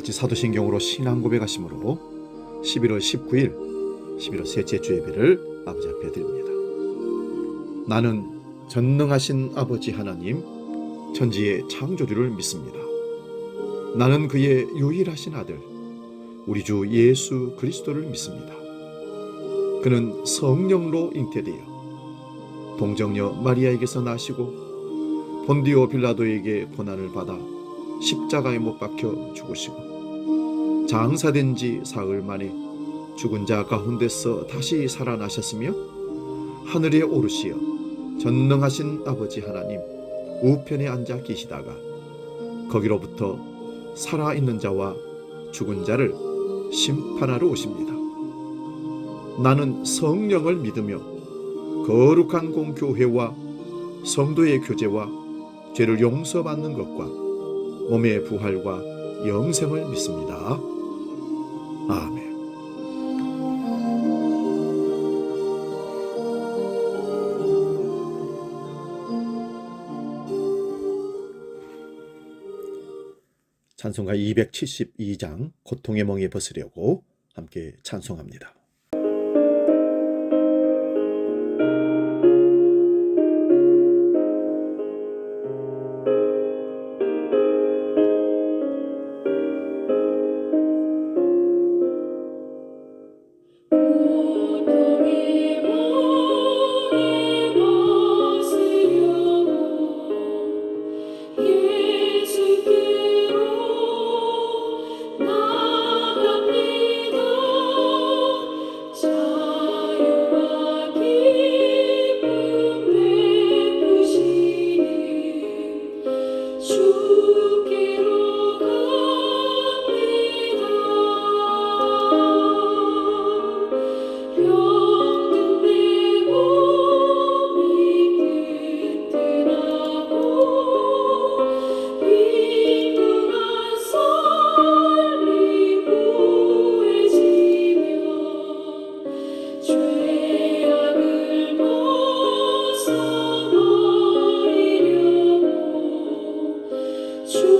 같이 사도신경으로 신앙 고백하심으로 11월 19일 11월 셋째 주 예배를 아버지 앞에 드립니다. 나는 전능하신 아버지 하나님 천지의 창조주를 믿습니다. 나는 그의 유일하신 아들 우리 주 예수 그리스도를 믿습니다. 그는 성령로 잉태되어 동정녀 마리아에게서 나시고 본디오 빌라도에게 고난을 받아 십자가에 못 박혀 죽으시고 장사된 지 사흘 만에 죽은 자 가운데서 다시 살아나셨으며 하늘에 오르시어 전능하신 아버지 하나님 우편에 앉아 계시다가 거기로부터 살아있는 자와 죽은 자를 심판하러 오십니다. 나는 성령을 믿으며 거룩한 공교회와 성도의 교제와 죄를 용서받는 것과 몸의 부활과 영생을 믿습니다. 아멘. 찬송가 272장 고통의 멍에 벗으려고 함께 찬송합니다. 주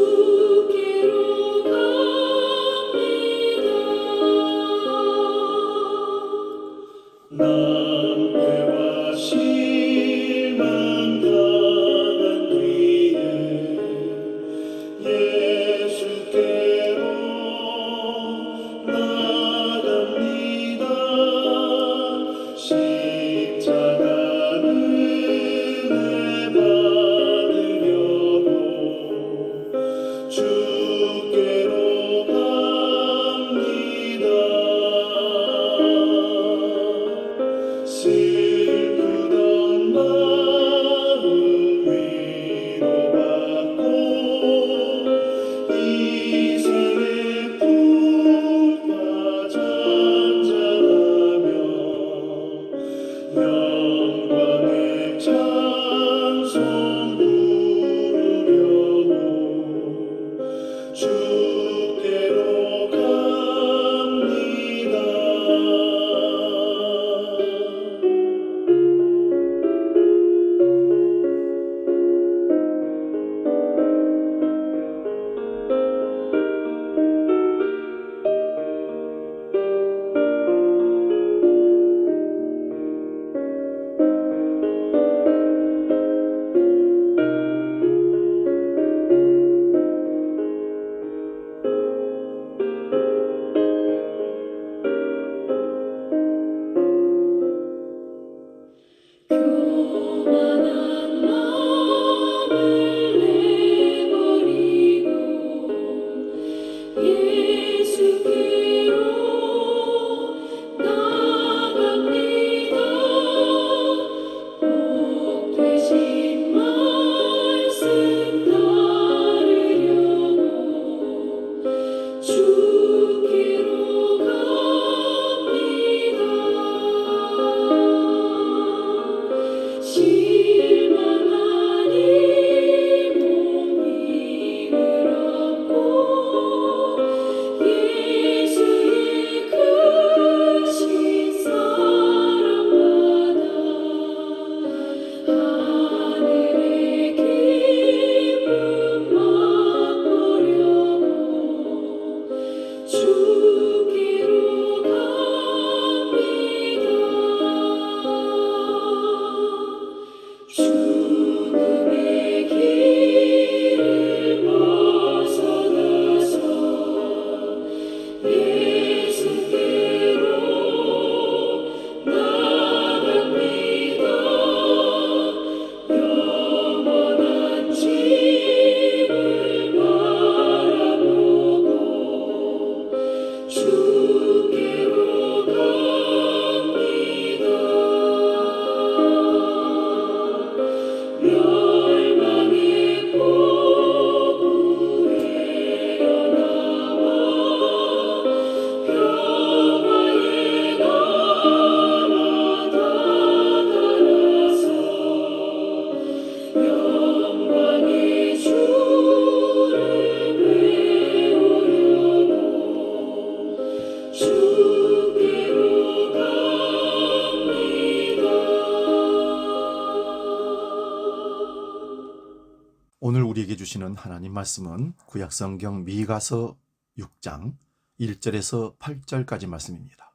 우리에게 주시는 하나님 말씀은 구약성경 미가서 6장 1절에서 8절까지 말씀입니다.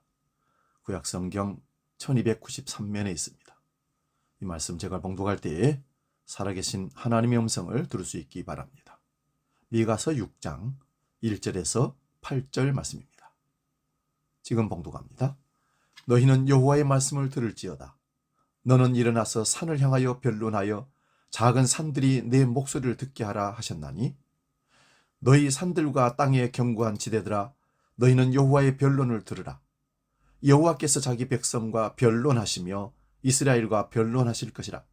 구약성경 1293면에 있습니다. 이 말씀 제가 봉독할 때에 살아계신 하나님의 음성을 들을 수 있기 바랍니다. 미가서 6장 1절에서 8절 말씀입니다. 지금 봉독합니다. 너희는 여호와의 말씀을 들을지어다. 너는 일어나서 산을 향하여 변론하여 작은 산들이 내 목소리를 듣게 하라 하셨나니 너희 산들과 땅의 견고한 지대들아 너희는 여호와의 변론을 들으라. 여호와께서 자기 백성과 변론하시며 이스라엘과 변론하실 것이라.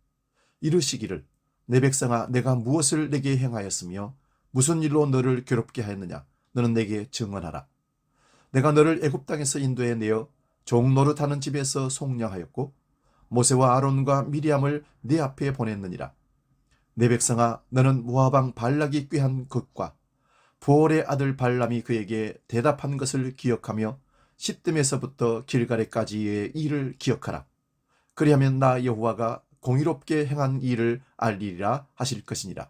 이르시기를 내 백성아 내가 무엇을 내게 행하였으며 무슨 일로 너를 괴롭게 하였느냐 너는 내게 증언하라. 내가 너를 애굽 땅에서 인도해 내어 종 노릇하는 집에서 속량하였고 모세와 아론과 미리암을 네 앞에 보냈느니라. 내 백성아 너는 모압 왕 발락이 꾀한 것과 부올의 아들 발람이 그에게 대답한 것을 기억하며 시뜸에서부터 길갈에까지의 일을 기억하라. 그리하면 나 여호와가 공의롭게 행한 일을 알리리라 하실 것이니라.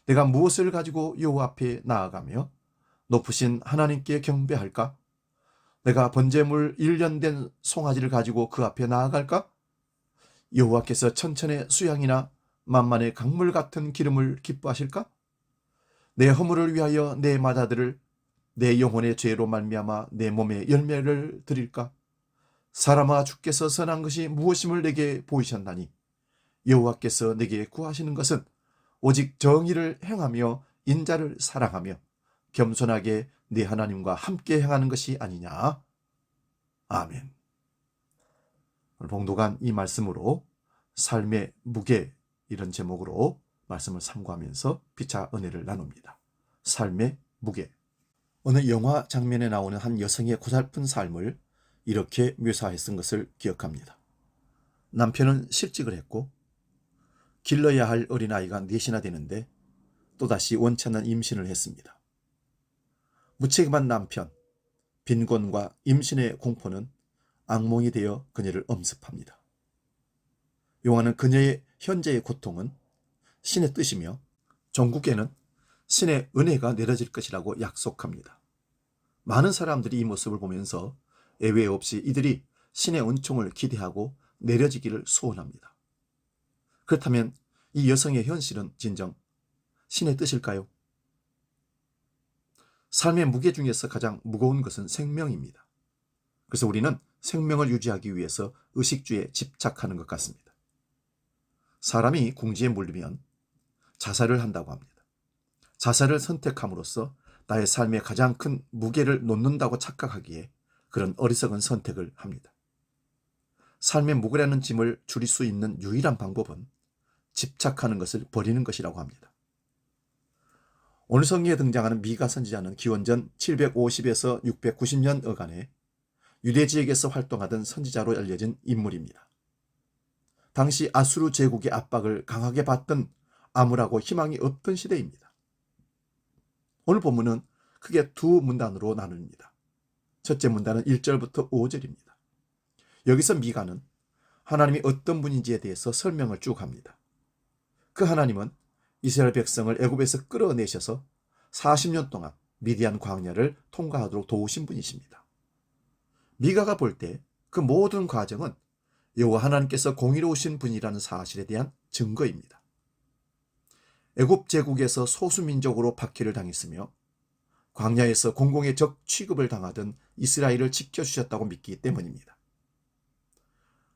내가 무엇을 가지고 여호와 앞에 나아가며 높으신 하나님께 경배할까? 내가 번제물 1년 된 송아지를 가지고 그 앞에 나아갈까? 여호와께서 천천의 수양이나 만만의 강물 같은 기름을 기뻐하실까? 내 허물을 위하여 내 맏아들을 내 영혼의 죄로 말미암아 내 몸에 열매를 드릴까? 사람아 주께서 선한 것이 무엇임을 내게 보이셨나니 여호와께서 내게 구하시는 것은 오직 정의를 행하며 인자를 사랑하며 겸손하게 네 하나님과 함께 행하는 것이 아니냐. 아멘. 오늘 봉독한 이 말씀으로 삶의 무게 이런 제목으로 말씀을 참고하면서 피차 은혜를 나눕니다. 삶의 무게. 어느 영화 장면에 나오는 한 여성의 고달픈 삶을 이렇게 묘사해 쓴 것을 기억합니다. 남편은 실직을 했고 길러야 할 어린아이가 넷이나 되는데 또다시 원치 않는 임신을 했습니다. 무책임한 남편, 빈곤과 임신의 공포는 악몽이 되어 그녀를 엄습합니다. 영화는 그녀의 현재의 고통은 신의 뜻이며 종국에는 신의 은혜가 내려질 것이라고 약속합니다. 많은 사람들이 이 모습을 보면서 예외 없이 이들이 신의 은총을 기대하고 내려지기를 소원합니다. 그렇다면 이 여성의 현실은 진정 신의 뜻일까요? 삶의 무게 중에서 가장 무거운 것은 생명입니다. 그래서 우리는 생명을 유지하기 위해서 의식주에 집착하는 것 같습니다. 사람이 궁지에 물리면 자살을 한다고 합니다. 자살을 선택함으로써 나의 삶에 가장 큰 무게를 놓는다고 착각하기에 그런 어리석은 선택을 합니다. 삶의 무게라는 짐을 줄일 수 있는 유일한 방법은 집착하는 것을 버리는 것이라고 합니다. 오늘 성경에 등장하는 미가 선지자는 기원전 750에서 690년 어간에 유대 지역에서 활동하던 선지자로 알려진 인물입니다. 당시 아수르 제국의 압박을 강하게 받던 암울하고 희망이 없던 시대입니다. 오늘 본문은 크게 두 문단으로 나눕니다. 첫째 문단은 1절부터 5절입니다. 여기서 미가는 하나님이 어떤 분인지에 대해서 설명을 쭉 합니다. 그 하나님은 이스라엘 백성을 애굽에서 끌어내셔서 40년 동안 미디안 광야를 통과하도록 도우신 분이십니다. 미가가 볼 때 그 모든 과정은 여호와 하나님께서 공의로우신 분이라는 사실에 대한 증거입니다. 애굽 제국에서 소수민족으로 박해를 당했으며 광야에서 공공의 적 취급을 당하던 이스라엘을 지켜주셨다고 믿기 때문입니다.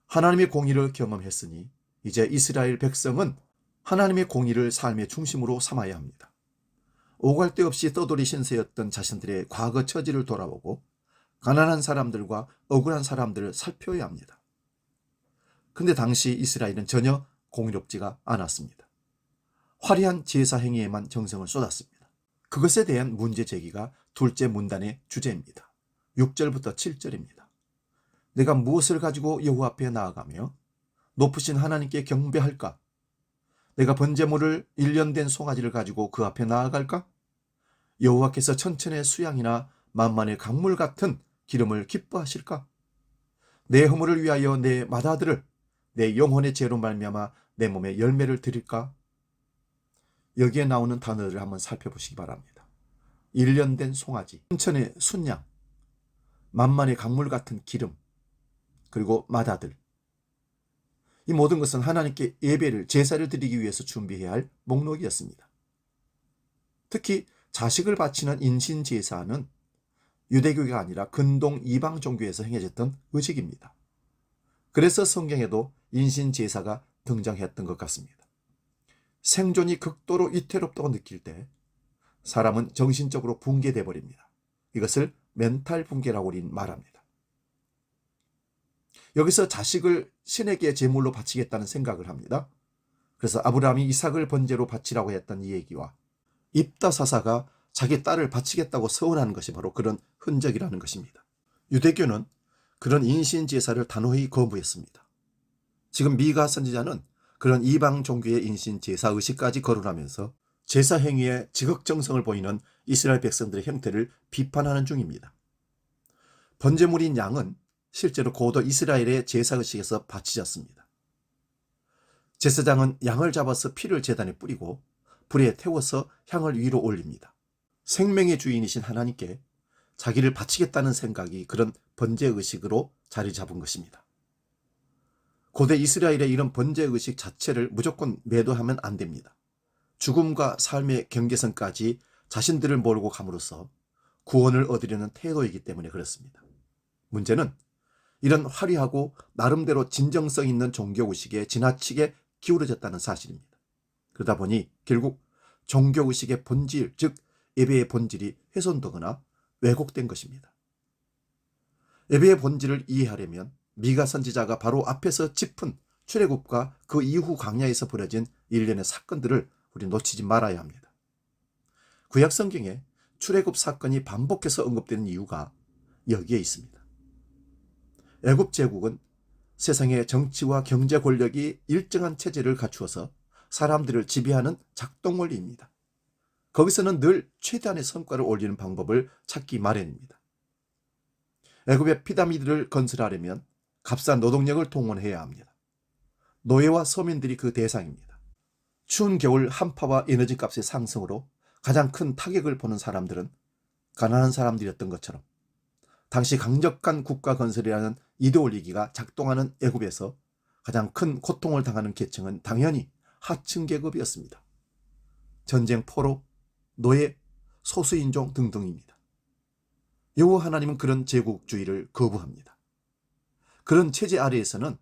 하나님의 공의를 경험했으니 이제 이스라엘 백성은 하나님의 공의를 삶의 중심으로 삼아야 합니다. 오갈 데 없이 떠돌이 신세였던 자신들의 과거 처지를 돌아보고 가난한 사람들과 억울한 사람들을 살펴야 합니다. 근데 당시 이스라엘은 전혀 공의롭지가 않았습니다. 화려한 제사 행위에만 정성을 쏟았습니다. 그것에 대한 문제 제기가 둘째 문단의 주제입니다. 6절부터 7절입니다. 내가 무엇을 가지고 여호와 앞에 나아가며 높으신 하나님께 경배할까? 내가 번제물을 1년 된 송아지를 가지고 그 앞에 나아갈까? 여호와께서 천천의 수양이나 만만의 강물 같은 기름을 기뻐하실까? 내 허물을 위하여 내 맏아들을 내 영혼의 죄로 말미암아 내 몸에 열매를 드릴까? 여기에 나오는 단어들을 한번 살펴보시기 바랍니다. 일련된 송아지, 순천의 순양, 만만의 강물 같은 기름, 그리고 맏아들. 이 모든 것은 하나님께 예배를, 제사를 드리기 위해서 준비해야 할 목록이었습니다. 특히 자식을 바치는 인신제사는 유대교가 아니라 근동 이방 종교에서 행해졌던 의식입니다. 그래서 성경에도 인신제사가 등장했던 것 같습니다. 생존이 극도로 위태롭다고 느낄 때 사람은 정신적으로 붕괴돼 버립니다. 이것을 멘탈 붕괴라고 우리는 말합니다. 여기서 자식을 신에게 제물로 바치겠다는 생각을 합니다. 그래서 아브라함이 이삭을 번제로 바치라고 했던 이 얘기와 입다사사가 자기 딸을 바치겠다고 서운하는 것이 바로 그런 흔적이라는 것입니다. 유대교는 그런 인신제사를 단호히 거부했습니다. 지금 미가 선지자는 그런 이방 종교의 인신제사 의식까지 거론하면서 제사 행위에 지극정성을 보이는 이스라엘 백성들의 형태를 비판하는 중입니다. 번제물인 양은 실제로 고도 이스라엘의 제사 의식에서 바치졌습니다. 제사장은 양을 잡아서 피를 제단에 뿌리고 불에 태워서 향을 위로 올립니다. 생명의 주인이신 하나님께 자기를 바치겠다는 생각이 그런 번제 의식으로 자리 잡은 것입니다. 고대 이스라엘의 이런 번제 의식 자체를 무조건 매도하면 안 됩니다. 죽음과 삶의 경계선까지 자신들을 몰고 감으로써 구원을 얻으려는 태도이기 때문에 그렇습니다. 문제는 이런 화려하고 나름대로 진정성 있는 종교의식에 지나치게 기울어졌다는 사실입니다. 그러다 보니 결국 종교의식의 본질, 즉 예배의 본질이 훼손되거나 왜곡된 것입니다. 예배의 본질을 이해하려면 미가 선지자가 바로 앞에서 짚은 출애굽과 그 이후 광야에서 벌어진 일련의 사건들을 우리 놓치지 말아야 합니다. 구약 성경에 출애굽 사건이 반복해서 언급되는 이유가 여기에 있습니다. 애굽 제국은 세상의 정치와 경제 권력이 일정한 체제를 갖추어서 사람들을 지배하는 작동 원리입니다. 거기서는 늘 최대한의 성과를 올리는 방법을 찾기 마련입니다. 애굽의 피라미드를 건설하려면 값싼 노동력을 동원해야 합니다. 노예와 서민들이 그 대상입니다. 추운 겨울 한파와 에너지 값의 상승으로 가장 큰 타격을 보는 사람들은 가난한 사람들이었던 것처럼 당시 강력한 국가 건설이라는 이데올로기가 작동하는 애굽에서 가장 큰 고통을 당하는 계층은 당연히 하층 계급이었습니다. 전쟁 포로, 노예, 소수인종 등등입니다. 여호와 하나님은 그런 제국주의를 거부합니다. 그런 체제 아래에서는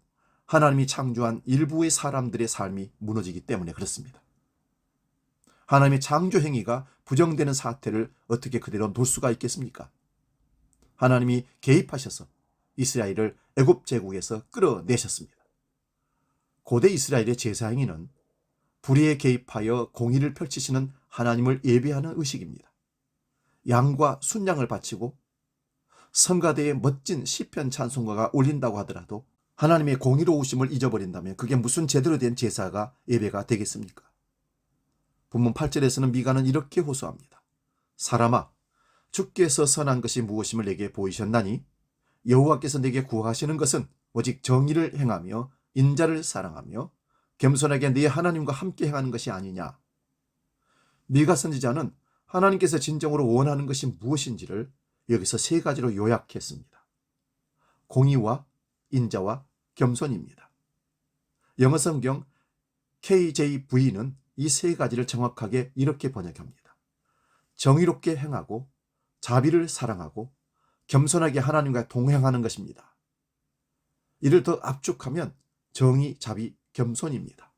하나님이 창조한 일부의 사람들의 삶이 무너지기 때문에 그렇습니다. 하나님의 창조 행위가 부정되는 사태를 어떻게 그대로 놓을 수가 있겠습니까? 하나님이 개입하셔서 이스라엘을 애굽 제국에서 끌어내셨습니다. 고대 이스라엘의 제사 행위는 불의에 개입하여 공의를 펼치시는 하나님을 예배하는 의식입니다. 양과 순양을 바치고 성가대에 멋진 시편 찬송가가 울린다고 하더라도 하나님의 공의로우심을 잊어버린다면 그게 무슨 제대로 된 제사가 예배가 되겠습니까? 본문 8절에서는 미가는 이렇게 호소합니다. 사람아, 주께서 선한 것이 무엇임을 내게 보이셨나니 여호와께서 내게 구하시는 것은 오직 정의를 행하며 인자를 사랑하며 겸손하게 네 하나님과 함께 행하는 것이 아니냐. 미가 선지자는 하나님께서 진정으로 원하는 것이 무엇인지를 여기서 세 가지로 요약했습니다. 공의와 인자와 겸손입니다. 영어 성경 KJV는 이 세 가지를 정확하게 이렇게 번역합니다. 정의롭게 행하고 자비를 사랑하고 겸손하게 하나님과 동행하는 것입니다. 이를 더 압축하면 정의, 자비, 겸손입니다.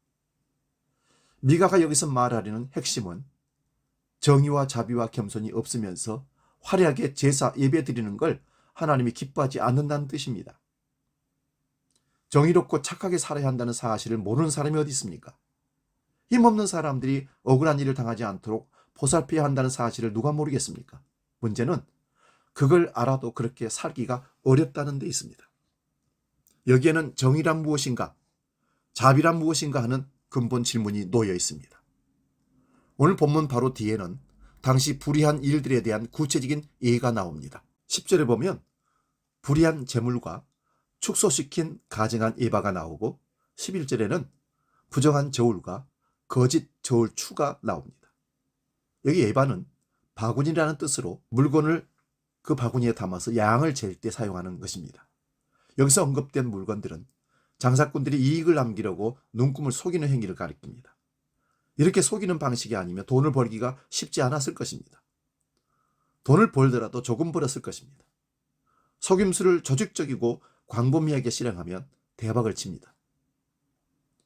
미가가 여기서 말하려는 핵심은 정의와 자비와 겸손이 없으면서 화려하게 제사 예배 드리는 걸 하나님이 기뻐하지 않는다는 뜻입니다. 정의롭고 착하게 살아야 한다는 사실을 모르는 사람이 어디 있습니까? 힘없는 사람들이 억울한 일을 당하지 않도록 보살펴야 한다는 사실을 누가 모르겠습니까? 문제는 그걸 알아도 그렇게 살기가 어렵다는 데 있습니다. 여기에는 정의란 무엇인가, 자비란 무엇인가 하는 근본 질문이 놓여 있습니다. 오늘 본문 바로 뒤에는 당시 불의한 일들에 대한 구체적인 예가 나옵니다. 10절에 보면 불의한 재물과 축소시킨 가증한 예바가 나오고 11절에는 부정한 저울과 거짓, 저울, 추가 나옵니다. 여기 에바는 바구니라는 뜻으로 물건을 그 바구니에 담아서 양을 잴 때 사용하는 것입니다. 여기서 언급된 물건들은 장사꾼들이 이익을 남기려고 눈금을 속이는 행위를 가리킵니다. 이렇게 속이는 방식이 아니면 돈을 벌기가 쉽지 않았을 것입니다. 돈을 벌더라도 조금 벌었을 것입니다. 속임수를 조직적이고 광범위하게 실행하면 대박을 칩니다.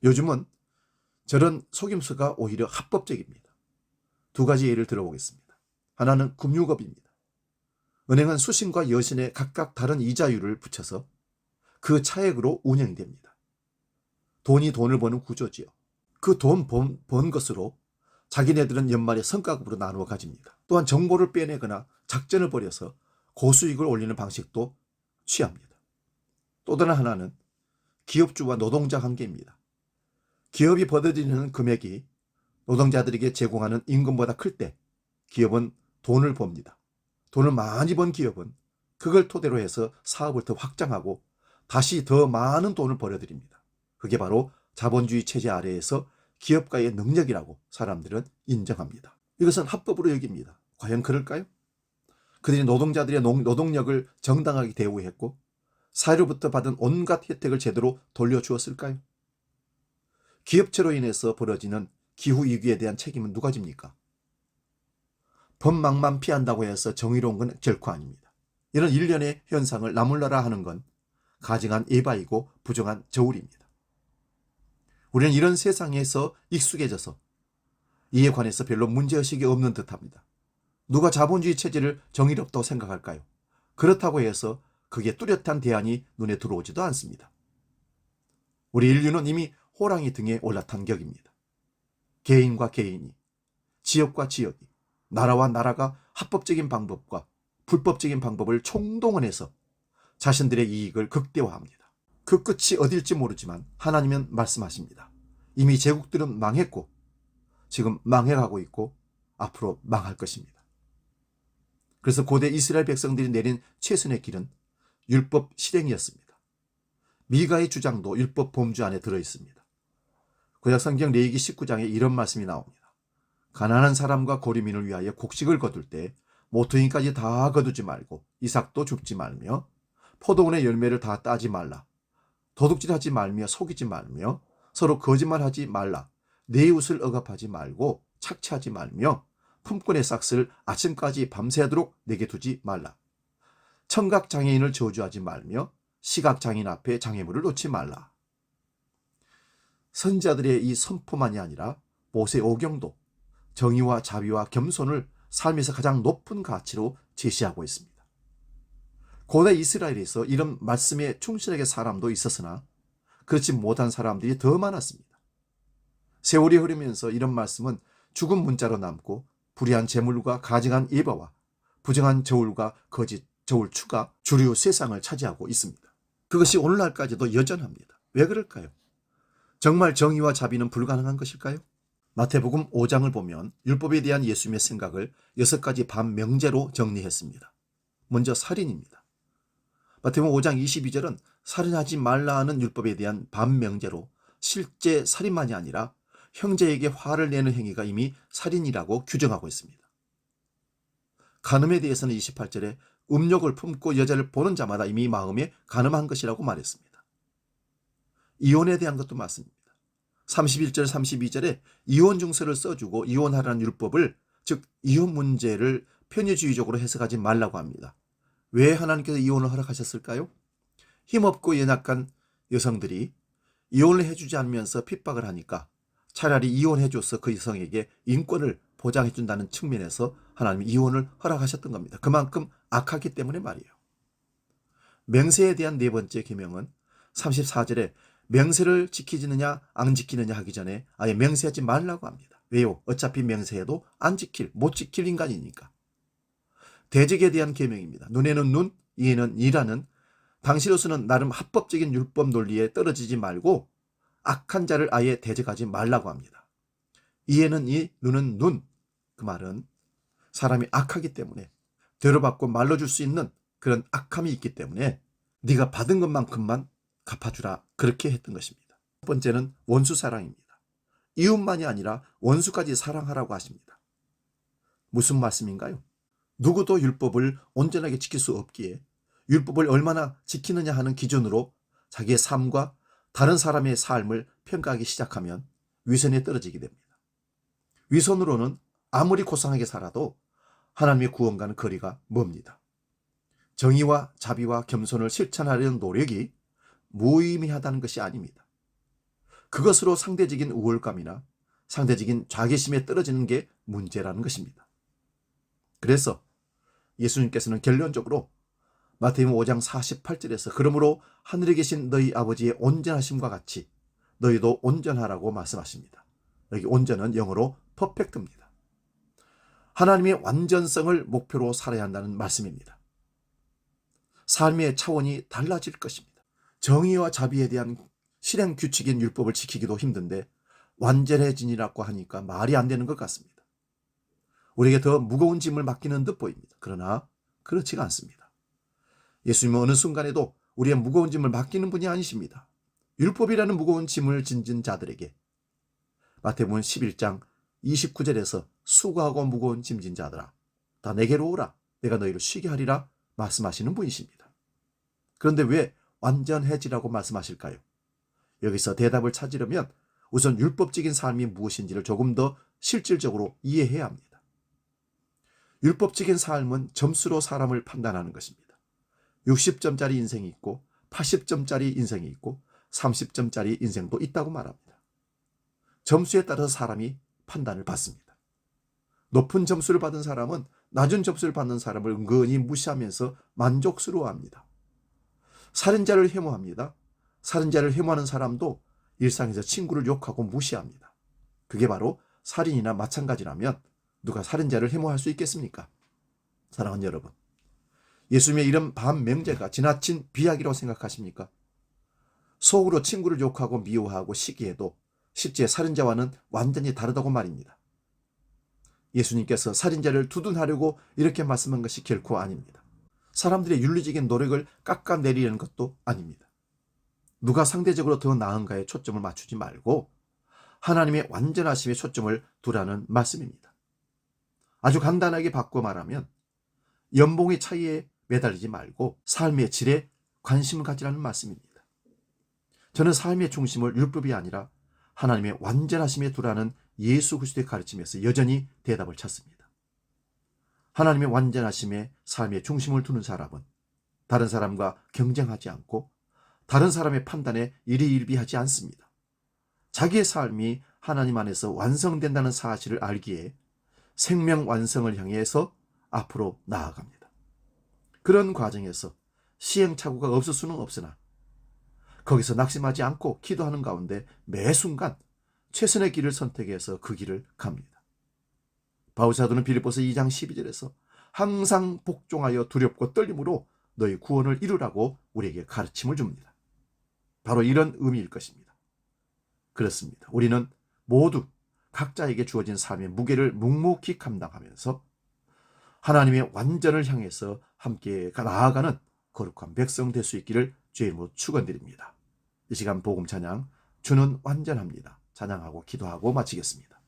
요즘은 저런 속임수가 오히려 합법적입니다. 두 가지 예를 들어보겠습니다. 하나는 금융업입니다. 은행은 수신과 여신에 각각 다른 이자율을 붙여서 그 차액으로 운영이 됩니다. 돈이 돈을 버는 구조지요. 그 돈 번 것으로 자기네들은 연말에 성과급으로 나누어 가집니다. 또한 정보를 빼내거나 작전을 벌여서 고수익을 올리는 방식도 취합니다. 또 다른 하나는 기업주와 노동자 관계입니다. 기업이 벌어들이는 금액이 노동자들에게 제공하는 임금보다 클 때 기업은 돈을 법니다. 돈을 많이 번 기업은 그걸 토대로 해서 사업을 더 확장하고 다시 더 많은 돈을 벌어들입니다. 그게 바로 자본주의 체제 아래에서 기업가의 능력이라고 사람들은 인정합니다. 이것은 합법으로 여깁니다. 과연 그럴까요? 그들이 노동자들의 노동력을 정당하게 대우했고 사회로부터 받은 온갖 혜택을 제대로 돌려주었을까요? 기업체로 인해서 벌어지는 기후위기에 대한 책임은 누가 집니까? 법망만 피한다고 해서 정의로운 건 결코 아닙니다. 이런 일련의 현상을 나몰라라 하는 건 가증한 에바이고 부정한 저울입니다. 우리는 이런 세상에서 익숙해져서 이에 관해서 별로 문제의식이 없는 듯합니다. 누가 자본주의 체제를 정의롭다고 생각할까요? 그렇다고 해서 그게 뚜렷한 대안이 눈에 들어오지도 않습니다. 우리 인류는 이미 호랑이 등에 올라탄 격입니다. 개인과 개인이, 지역과 지역이, 나라와 나라가 합법적인 방법과 불법적인 방법을 총동원해서 자신들의 이익을 극대화합니다. 그 끝이 어딜지 모르지만 하나님은 말씀하십니다. 이미 제국들은 망했고 지금 망해가고 있고 앞으로 망할 것입니다. 그래서 고대 이스라엘 백성들이 내린 최선의 길은 율법 실행이었습니다. 미가의 주장도 율법 범주 안에 들어있습니다. 구약성경 레위기 19장에 이런 말씀이 나옵니다. 가난한 사람과 고리민을 위하여 곡식을 거둘 때 모퉁이까지 다 거두지 말고 이삭도 줍지 말며 포도원의 열매를 다 따지 말라. 도둑질하지 말며 속이지 말며 서로 거짓말하지 말라. 내 이웃을 억압하지 말고 착취하지 말며 품꾼의 싹을 아침까지 밤새도록 내게 두지 말라. 청각장애인을 저주하지 말며 시각장애인 앞에 장애물을 놓지 말라. 선지자들의 이 선포만이 아니라 모세 오경도 정의와 자비와 겸손을 삶에서 가장 높은 가치로 제시하고 있습니다. 고대 이스라엘에서 이런 말씀에 충실하게 사람도 있었으나 그렇지 못한 사람들이 더 많았습니다. 세월이 흐르면서 이런 말씀은 죽은 문자로 남고 불의한 재물과 가증한 예바와 부정한 저울과 거짓 저울 추가 주류 세상을 차지하고 있습니다. 그것이 오늘날까지도 여전합니다. 왜 그럴까요? 정말 정의와 자비는 불가능한 것일까요? 마태복음 5장을 보면 율법에 대한 예수님의 생각을 6가지 반명제로 정리했습니다. 먼저 살인입니다. 마태복음 5장 22절은 살인하지 말라 하는 율법에 대한 반명제로 실제 살인만이 아니라 형제에게 화를 내는 행위가 이미 살인이라고 규정하고 있습니다. 간음에 대해서는 28절에 음욕을 품고 여자를 보는 자마다 이미 마음에 간음한 것이라고 말했습니다. 이혼에 대한 것도 맞습니다. 31절 32절에 이혼 증서를 써주고 이혼하라는 율법을, 즉 이혼 문제를 편의주의적으로 해석하지 말라고 합니다. 왜 하나님께서 이혼을 허락하셨을까요? 힘없고 연약한 여성들이 이혼을 해주지 않으면서 핍박을 하니까 차라리 이혼해줘서 그 여성에게 인권을 보장해준다는 측면에서 하나님이 이혼을 허락하셨던 겁니다. 그만큼 악하기 때문에 말이에요. 맹세에 대한 네 번째 계명은 34절에 맹세를 지키느냐 안 지키느냐 하기 전에 아예 맹세하지 말라고 합니다. 왜요? 어차피 맹세해도 못 지킬 인간이니까. 대적에 대한 계명입니다. 눈에는 눈, 이에는 이라는 당시로서는 나름 합법적인 율법 논리에 떨어지지 말고 악한 자를 아예 대적하지 말라고 합니다. 이에는 이, 눈은 눈. 그 말은 사람이 악하기 때문에 되로받고 말로 줄 수 있는 그런 악함이 있기 때문에 네가 받은 것만큼만 갚아주라, 그렇게 했던 것입니다. 첫 번째는 원수사랑입니다. 이웃만이 아니라 원수까지 사랑하라고 하십니다. 무슨 말씀인가요? 누구도 율법을 온전하게 지킬 수 없기에 율법을 얼마나 지키느냐 하는 기준으로 자기의 삶과 다른 사람의 삶을 평가하기 시작하면 위선에 떨어지게 됩니다. 위선으로는 아무리 고상하게 살아도 하나님의 구원과는 거리가 멉니다. 정의와 자비와 겸손을 실천하려는 노력이 무의미하다는 것이 아닙니다. 그것으로 상대적인 우월감이나 상대적인 자괴심에 떨어지는 게 문제라는 것입니다. 그래서 예수님께서는 결론적으로 마태복음 5장 48절에서 그러므로 하늘에 계신 너희 아버지의 온전하심과 같이 너희도 온전하라고 말씀하십니다. 여기 온전은 영어로 퍼펙트입니다. 하나님의 완전성을 목표로 살아야 한다는 말씀입니다. 삶의 차원이 달라질 것입니다. 정의와 자비에 대한 실행 규칙인 율법을 지키기도 힘든데 완전해지니라고 하니까 말이 안 되는 것 같습니다. 우리에게 더 무거운 짐을 맡기는 듯 보입니다. 그러나 그렇지가 않습니다. 예수님은 어느 순간에도 우리의 무거운 짐을 맡기는 분이 아니십니다. 율법이라는 무거운 짐을 짓는 자들에게 마태복음 11장 29절에서 수고하고 무거운 짐진 자들아 다 내게로 오라 내가 너희를 쉬게 하리라 말씀하시는 분이십니다. 그런데 왜 완전해지라고 말씀하실까요? 여기서 대답을 찾으려면 우선 율법적인 삶이 무엇인지를 조금 더 실질적으로 이해해야 합니다. 율법적인 삶은 점수로 사람을 판단하는 것입니다. 60점짜리 인생이 있고 80점짜리 인생이 있고 30점짜리 인생도 있다고 말합니다. 점수에 따라서 사람이 판단을 받습니다. 높은 점수를 받은 사람은 낮은 점수를 받는 사람을 은근히 무시하면서 만족스러워합니다. 살인자를 혐오합니다. 살인자를 혐오하는 사람도 일상에서 친구를 욕하고 무시합니다. 그게 바로 살인이나 마찬가지라면 누가 살인자를 혐오할 수 있겠습니까? 사랑하는 여러분, 예수님의 이런 반명제가 지나친 비약이라고 생각하십니까? 속으로 친구를 욕하고 미워하고 시기해도 실제 살인자와는 완전히 다르다고 말입니다. 예수님께서 살인자를 두둔하려고 이렇게 말씀한 것이 결코 아닙니다. 사람들의 윤리적인 노력을 깎아내리려는 것도 아닙니다. 누가 상대적으로 더 나은가에 초점을 맞추지 말고 하나님의 완전하심에 초점을 두라는 말씀입니다. 아주 간단하게 바꿔 말하면 연봉의 차이에 매달리지 말고 삶의 질에 관심을 가지라는 말씀입니다. 저는 삶의 중심을 율법이 아니라 하나님의 완전하심에 두라는 예수 그리스도의 가르침에서 여전히 대답을 찾습니다. 하나님의 완전하심에 삶의 중심을 두는 사람은 다른 사람과 경쟁하지 않고 다른 사람의 판단에 일희일비하지 않습니다. 자기의 삶이 하나님 안에서 완성된다는 사실을 알기에 생명 완성을 향해서 앞으로 나아갑니다. 그런 과정에서 시행착오가 없을 수는 없으나 거기서 낙심하지 않고 기도하는 가운데 매 순간 최선의 길을 선택해서 그 길을 갑니다. 바울 사도는 빌립보서 2장 12절에서 항상 복종하여 두렵고 떨림으로 너희 구원을 이루라고 우리에게 가르침을 줍니다. 바로 이런 의미일 것입니다. 그렇습니다. 우리는 모두 각자에게 주어진 삶의 무게를 묵묵히 감당하면서 하나님의 완전을 향해서 함께 나아가는 거룩한 백성 될 수 있기를 주의 이름으로 축원드립니다. 이 시간 복음 찬양 주는 완전합니다. 찬양하고 기도하고 마치겠습니다.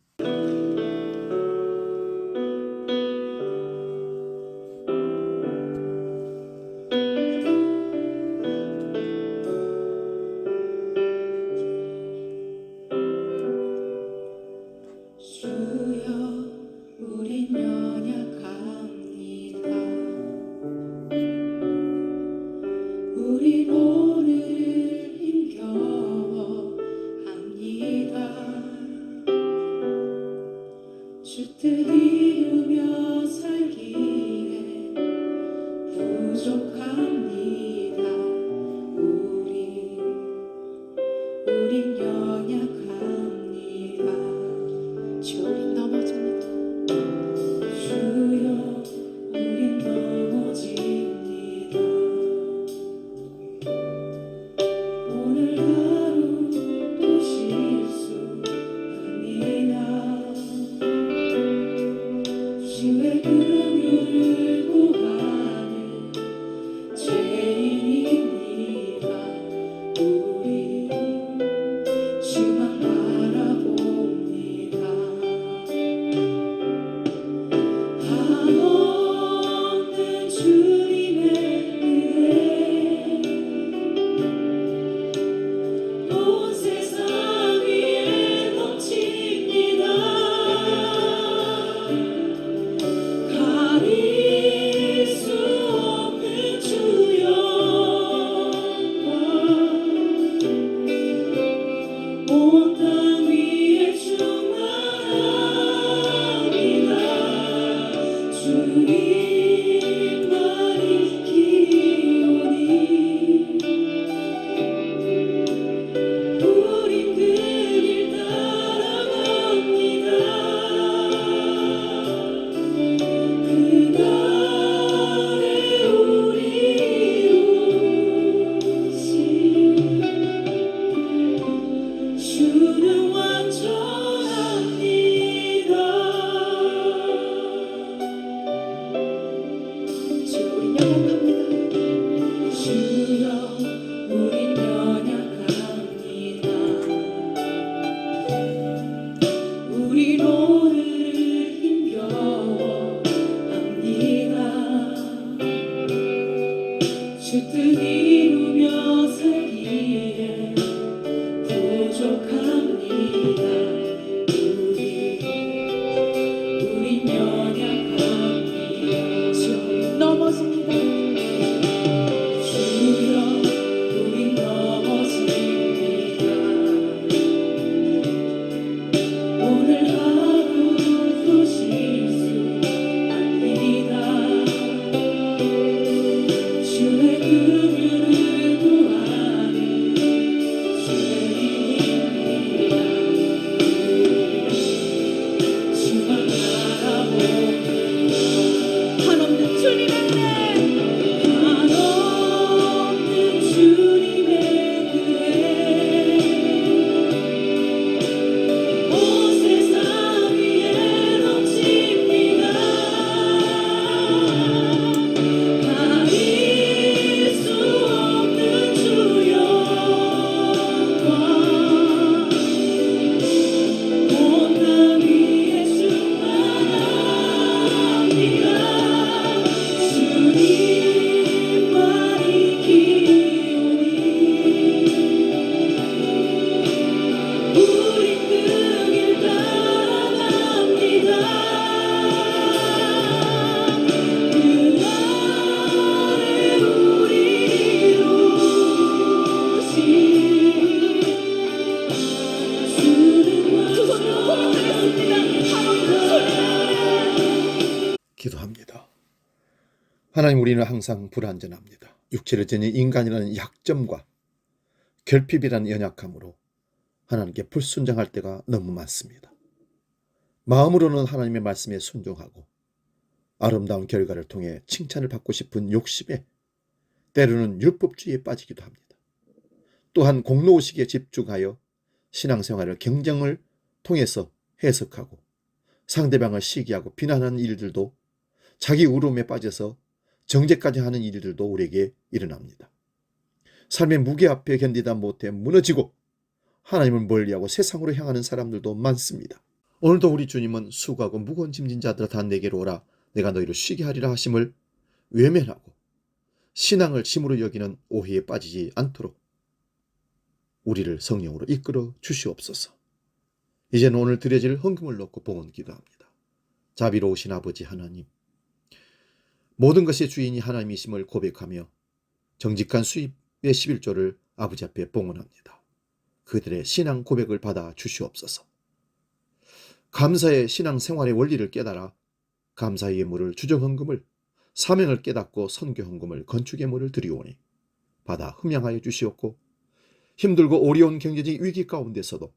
주의 긍휼을 구하는 죄인 하나님, 우리는 항상 불완전합니다. 육체를 지닌 인간이라는 약점과 결핍이라는 연약함으로 하나님께 불순종할 때가 너무 많습니다. 마음으로는 하나님의 말씀에 순종하고 아름다운 결과를 통해 칭찬을 받고 싶은 욕심에 때로는 율법주의에 빠지기도 합니다. 또한 공로의식에 집중하여 신앙생활을 경쟁을 통해서 해석하고 상대방을 시기하고 비난하는 일들도, 자기 울음에 빠져서 정죄까지 하는 일들도 우리에게 일어납니다. 삶의 무게 앞에 견디다 못해 무너지고 하나님을 멀리하고 세상으로 향하는 사람들도 많습니다. 오늘도 우리 주님은 수고하고 무거운 짐진 자들아 다 내게로 오라, 내가 너희를 쉬게 하리라 하심을 외면하고 신앙을 짐으로 여기는 오해에 빠지지 않도록 우리를 성령으로 이끌어 주시옵소서. 이제는 오늘 드려질 헌금을 놓고 봉헌 기도합니다. 자비로우신 아버지 하나님, 모든 것의 주인이 하나님이심을 고백하며 정직한 수입의 11조를 아버지 앞에 봉헌합니다. 그들의 신앙 고백을 받아 주시옵소서. 감사의 신앙생활의 원리를 깨달아 감사의 예물을, 주정헌금을, 사명을 깨닫고 선교헌금을, 건축예물을 드리오니 받아 흠양하여 주시옵고, 힘들고 어려운 경제적 위기 가운데서도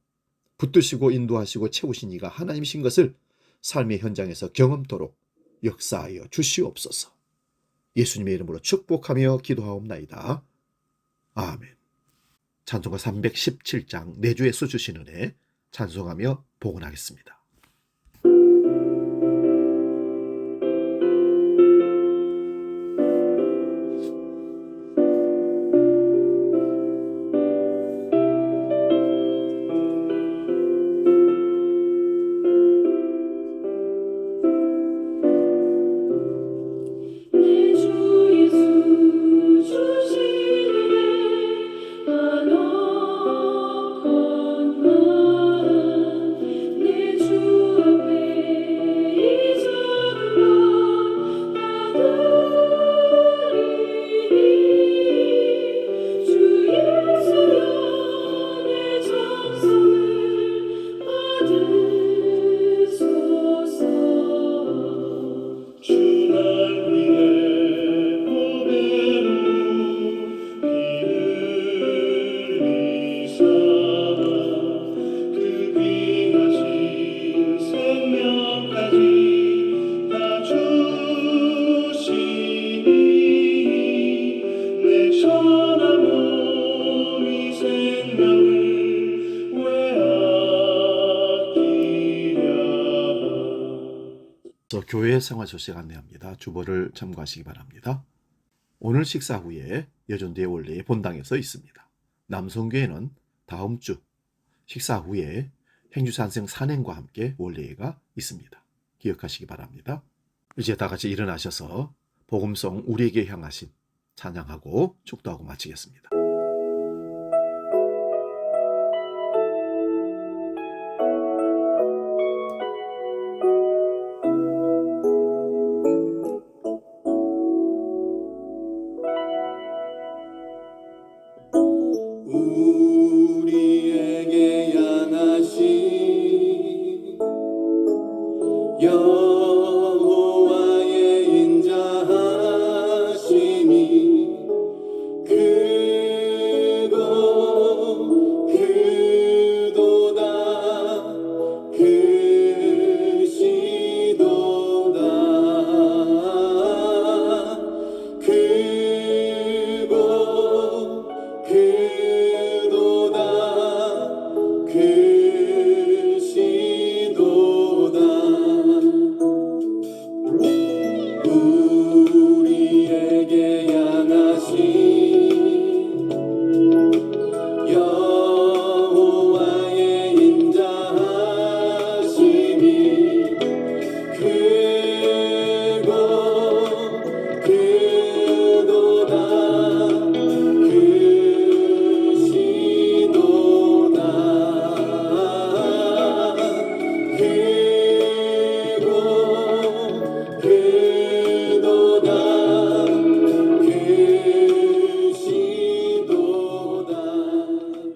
붙드시고 인도하시고 채우신 이가 하나님이신 것을 삶의 현장에서 경험토록 역사하여 주시옵소서. 예수님의 이름으로 축복하며 기도하옵나이다. 아멘. 찬송가 317장 내주에서 주신 은혜 찬송하며 봉헌하겠습니다. 교회 생활 소식 안내합니다. 주보를 참고하시기 바랍니다. 오늘 식사 후에 여전도의 원래의 본당에서 있습니다. 남성교회는 다음 주 식사 후에 행주산성 산행과 함께 원래가 있습니다. 기억하시기 바랍니다. 이제 다 같이 일어나셔서 복음송 우리에게 향하신 찬양하고 축도하고 마치겠습니다. 우리에게 향하신 여호와의 인자하심이 크고 크도다 크시도다 크고 크도다 크시도다 우리에게 향하신 여호와의 인자하심이 크고 크도다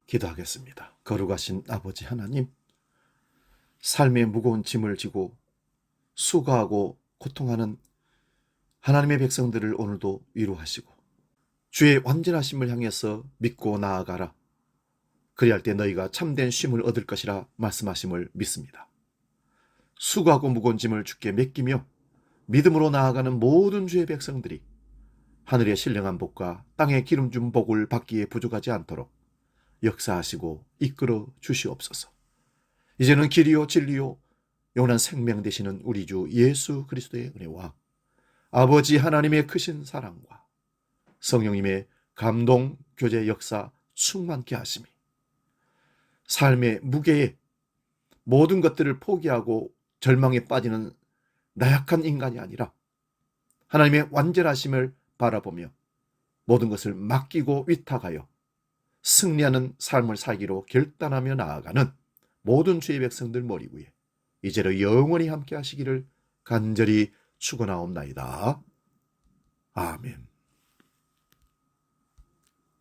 기도하겠습니다. 거룩하신 아버지 하나님, 삶의 무거운 짐을 지고 수고하고 고통하는 하나님의 백성들을 오늘도 위로하시고 주의 완전하심을 향해서 믿고 나아가라. 그리할 때 너희가 참된 쉼을 얻을 것이라 말씀하심을 믿습니다. 수고하고 무거운 짐을 주께 맡기며 믿음으로 나아가는 모든 주의 백성들이 하늘의 신령한 복과 땅의 기름 준 복을 받기에 부족하지 않도록 역사하시고 이끌어 주시옵소서. 이제는 길이요 진리요 영원한 생명 되시는 우리 주 예수 그리스도의 은혜와 아버지 하나님의 크신 사랑과 성령님의 감동, 교제, 역사 충만케 하심이 삶의 무게에 모든 것들을 포기하고 절망에 빠지는 나약한 인간이 아니라 하나님의 완전하심을 바라보며 모든 것을 맡기고 위탁하여 승리하는 삶을 살기로 결단하며 나아가는 모든 주의 백성들 머리 위에 이제로 영원히 함께 하시기를 간절히 축원하옵나이다. 아멘.